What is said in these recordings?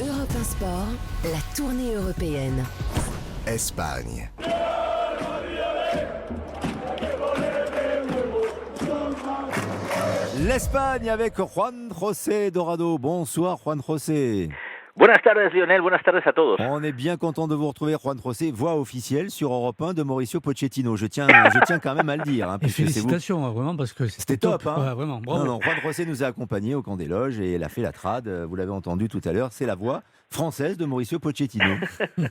Europe 1 Sport, la tournée européenne. Espagne. L'Espagne avec Juan José Dorado. Bonsoir Juan José. Buenas tardes Lionel, buenas tardes a todos. On est bien content de vous retrouver Juan José, voix officielle sur Europe 1 de Mauricio Pochettino. Je tiens quand même à le dire. Et félicitations, vraiment, parce que c'était top. Ouais, vraiment, bravo. Non, Juan José nous a accompagnés au camp des loges et elle a fait la trad. Vous l'avez entendu tout à l'heure, c'est la voix française de Mauricio Pochettino.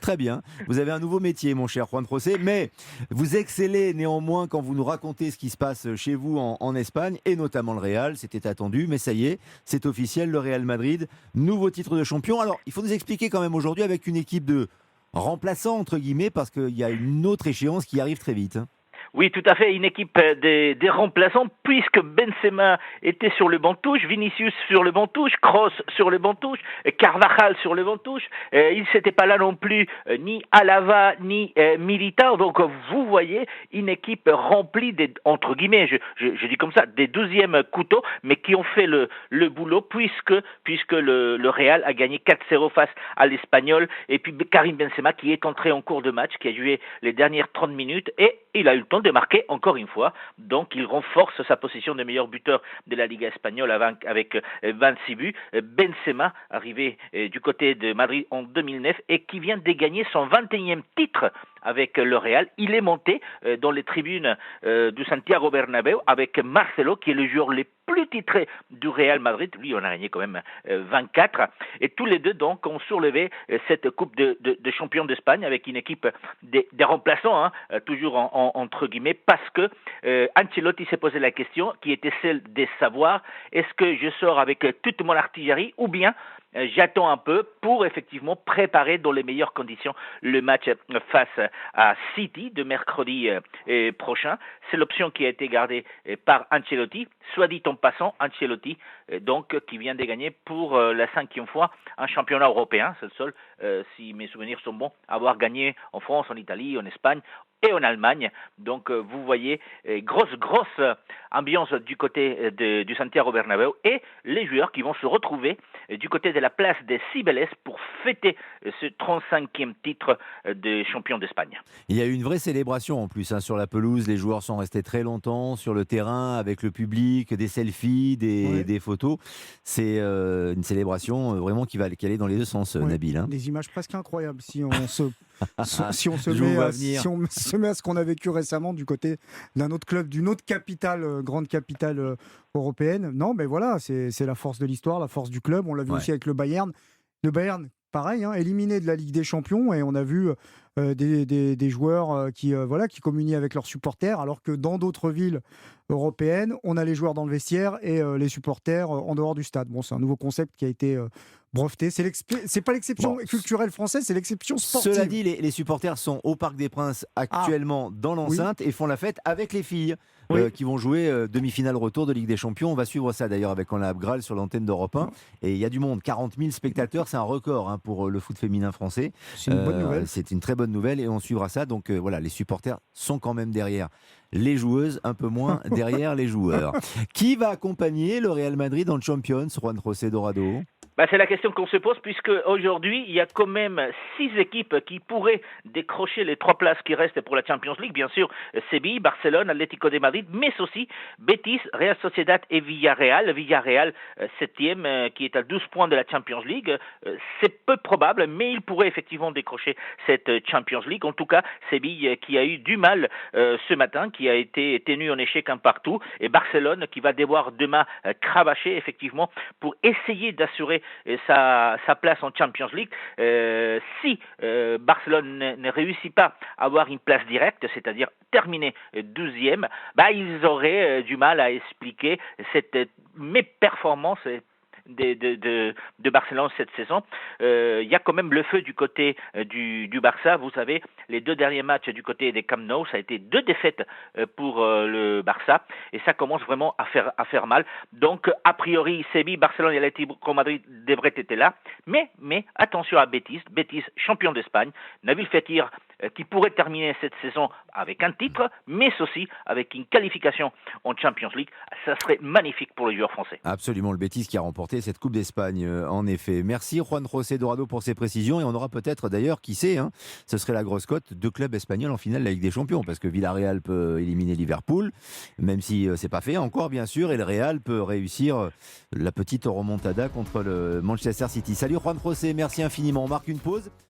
Très bien. Vous avez un nouveau métier, mon cher Juan José, mais vous excellez néanmoins quand vous nous racontez ce qui se passe chez vous en Espagne, et notamment le Real. C'était attendu, mais ça y est, c'est officiel, le Real Madrid, nouveau titre de champion. Alors, il faut nous expliquer quand même aujourd'hui avec une équipe de remplaçants, entre guillemets, parce qu'il y a une autre échéance qui arrive très vite. Oui, tout à fait, une équipe des remplaçants, puisque Benzema était sur le banc de touche, Vinicius sur le banc de touche, Kroos sur le banc de touche, Carvajal sur le banc de touche. Il n'était pas là non plus ni Alaba ni Militao. Donc vous voyez une équipe remplie entre guillemets, je dis comme ça, des 12e couteaux, mais qui ont fait le boulot puisque le Real a gagné 4-0 face à l'Espagnol. Et puis Karim Benzema qui est entré en cours de match, qui a joué les dernières 30 minutes et il a eu le temps de marquer encore une fois, donc il renforce sa position de meilleur buteur de la Liga espagnole avec 26 buts. Benzema, arrivé du côté de Madrid en 2009 et qui vient de gagner son 21e titre avec le Real. Il est monté dans les tribunes du Santiago Bernabéu avec Marcelo, qui est le joueur le plus titré du Real Madrid. Lui, on a gagné quand même 24. Et tous les deux, donc, ont soulevé cette Coupe de champion d'Espagne avec une équipe des remplaçants, toujours entre guillemets, parce que Ancelotti s'est posé la question, qui était celle de savoir, est-ce que je sors avec toute mon artillerie ou bien j'attends un peu pour effectivement préparer dans les meilleures conditions le match face à City de mercredi prochain. C'est l'option qui a été gardée par Ancelotti. Soit dit en passant, Ancelotti, donc, qui vient de gagner pour la 5e fois un championnat européen. C'est le seul, si mes souvenirs sont bons, avoir gagné en France, en Italie, en Espagne et en Allemagne. Donc vous voyez, grosse ambiance du côté du Santiago Bernabéu et les joueurs qui vont se retrouver du côté de la place des Cibeles pour fêter ce 35e titre de champion d'Espagne. Il y a eu une vraie célébration en plus sur la pelouse, les joueurs sont restés très longtemps sur le terrain avec le public, des selfies, des photos. C'est une célébration vraiment qui va aller dans les deux sens, Nabil. Des images presque incroyables si on se met à ce qu'on a vécu récemment du côté d'un autre club, d'une autre capitale, grande capitale européenne. Non, mais voilà, c'est la force de l'histoire, la force du club. On l'a vu aussi avec le Bayern. Le Bayern, pareil, éliminé de la Ligue des Champions, et on a vu des joueurs qui communient avec leurs supporters, alors que dans d'autres villes européennes, on a les joueurs dans le vestiaire et les supporters en dehors du stade. Bon, c'est un nouveau concept qui a été breveté. C'est pas l'exception culturelle française, c'est l'exception sportive. Cela dit, les supporters sont au Parc des Princes actuellement dans l'enceinte et font la fête avec les filles qui vont jouer demi-finale retour de Ligue des Champions. On va suivre ça d'ailleurs avec Anna Abgral sur l'antenne d'Europe 1. Et il y a du monde, 40 000 spectateurs, c'est un record pour le foot féminin français. C'est une bonne nouvelle. C'est une très bonne nouvelle et on suivra ça. Donc voilà, les supporters sont quand même derrière les joueuses, un peu moins derrière les joueurs. Qui va accompagner le Real Madrid en Champions, Juan José Dorado? C'est la question qu'on se pose, puisque aujourd'hui, il y a quand même 6 équipes qui pourraient décrocher les 3 places qui restent pour la Champions League. Bien sûr, Séville, Barcelone, Atlético de Madrid, mais aussi Betis, Real Sociedad et Villarreal. Villarreal, 7e, qui est à 12 points de la Champions League. C'est peu probable, mais il pourrait effectivement décrocher cette Champions League. En tout cas, Séville qui a eu du mal ce matin, qui a été tenu en échec un partout, et Barcelone qui va devoir demain cravacher effectivement pour essayer d'assurer sa place en Champions League. Si Barcelone ne réussit pas à avoir une place directe, c'est-à-dire terminer 12e, ils auraient du mal à expliquer cette méperformance de Barcelone cette saison. Il y a quand même le feu du côté du Barça. Vous savez, les 2 derniers matchs du côté des Camp Nou, ça a été 2 défaites pour le Barça, et ça commence vraiment à faire mal. Donc, a priori, Séville, Barcelone et l'Atlético Madrid devraient être là, mais attention à Betis, champion d'Espagne, Nabil Fekir, qui pourrait terminer cette saison avec un titre, mais aussi avec une qualification en Champions League. Ça serait magnifique pour les joueurs français. Absolument, le Betis qui a remporté remporter cette Coupe d'Espagne, en effet. Merci Juan José Dorado pour ces précisions, et on aura peut-être d'ailleurs, qui sait, hein, ce serait la grosse cote, 2 clubs espagnols en finale de la Ligue des Champions, parce que Villarreal peut éliminer Liverpool, même si c'est pas fait encore bien sûr, et le Real peut réussir la petite remontada contre le Manchester City. Salut Juan José, merci infiniment. On marque une pause.